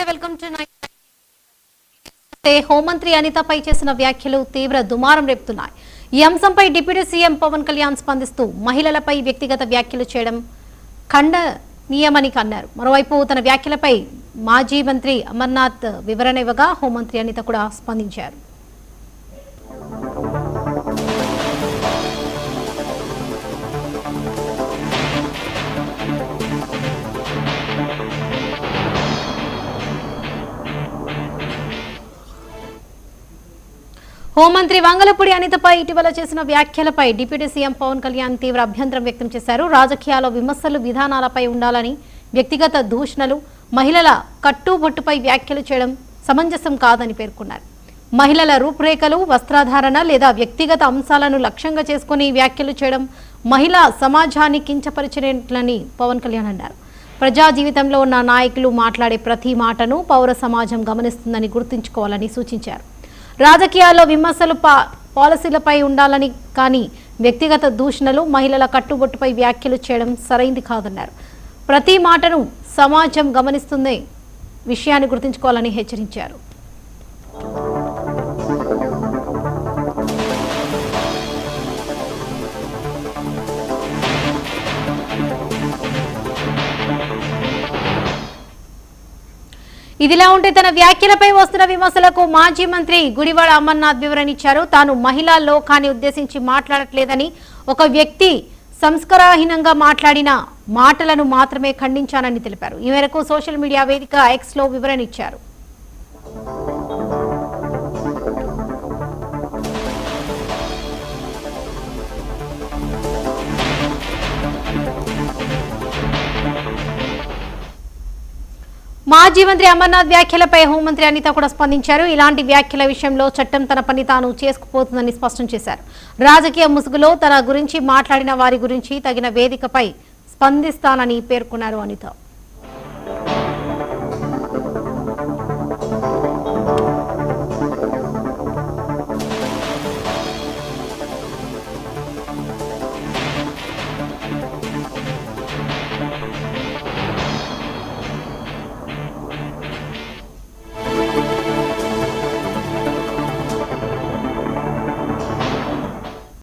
Welcome to హోంమంత్రి అనితపై చేసిన వ్యాఖ్యలు తీవ్ర దుమారం రేపుతున్నాయి. ఈ అంశంపై డిప్యూటీ సీఎం పవన్ కళ్యాణ్ స్పందిస్తూ మహిళలపై వ్యక్తిగత వ్యాఖ్యలు చేయడం ఖండనీయమని అన్నారు. మరోవైపు తన వ్యాఖ్యలపై మాజీ మంత్రి అమర్నాథ్ వివరణ ఇవ్వగా హోంమంత్రి అనిత కూడా స్పందించారు. హోంమంత్రి వంగలపూడి అనితపై ఇటీవల చేసిన వ్యాఖ్యలపై డిప్యూటీ సీఎం పవన్ కళ్యాణ్ తీవ్ర అభ్యంతరం వ్యక్తం చేశారు. రాజకీయాల్లో విమర్శలు విధానాలపై ఉండాలని, వ్యక్తిగత దూషణలు, మహిళల కట్టుబొట్టుపై వ్యాఖ్యలు చేయడం సమంజసం కాదని పేర్కొన్నారు. మహిళల రూపురేఖలు, వస్త్రధారణ లేదా వ్యక్తిగత అంశాలను లక్ష్యంగా చేసుకుని వ్యాఖ్యలు చేయడం మహిళా సమాజాన్ని కించపరిచినట్లని పవన్ కళ్యాణ్ అన్నారు. ప్రజా జీవితంలో ఉన్న నాయకులు మాట్లాడే ప్రతి మాటను పౌర సమాజం గమనిస్తుందని గుర్తుంచుకోవాలని సూచించారు. రాజకీయాల్లో విమర్శలు పాలసీలపై ఉండాలని, కానీ వ్యక్తిగత దూషణలు, మహిళల కట్టుబొట్టుపై వ్యాఖ్యలు చేయడం సరైంది కాదన్నారు. ప్రతి మాటను సమాజం గమనిస్తుందే విషయాన్ని గుర్తుంచుకోవాలని హెచ్చరించారు. ఇదిలా ఉంటే తన వ్యాఖ్యలపై వస్తున్న విమర్శలకు మాజీ మంత్రి గుడివాడ అమర్నాథ్ వివరణ ఇచ్చారు. తాను మహిళా లోకాన్ని ఉద్దేశించి మాట్లాడట్లేదని, ఒక వ్యక్తి సంస్కారహీనంగా మాట్లాడిన మాటలను మాత్రమే ఖండించానని తెలిపారు. ఈ మేరకు సోషల్ మీడియా వేదిక ఎక్స్ లో వివరణ ఇచ్చారు. మాజీ మంత్రి అమర్నాథ్ వ్యాఖ్యలపై హోంమంత్రి అనిత కూడా స్పందించారు. ఇలాంటి వ్యాఖ్యల విషయంలో చట్టం తన పని తాను చేసుకుపోతుందని స్పష్టం చేశారు. రాజకీయ ముసుగులో తన గురించి మాట్లాడిన వారి గురించి తగిన వేదికపై స్పందిస్తానని పేర్కొన్నారు అనిత.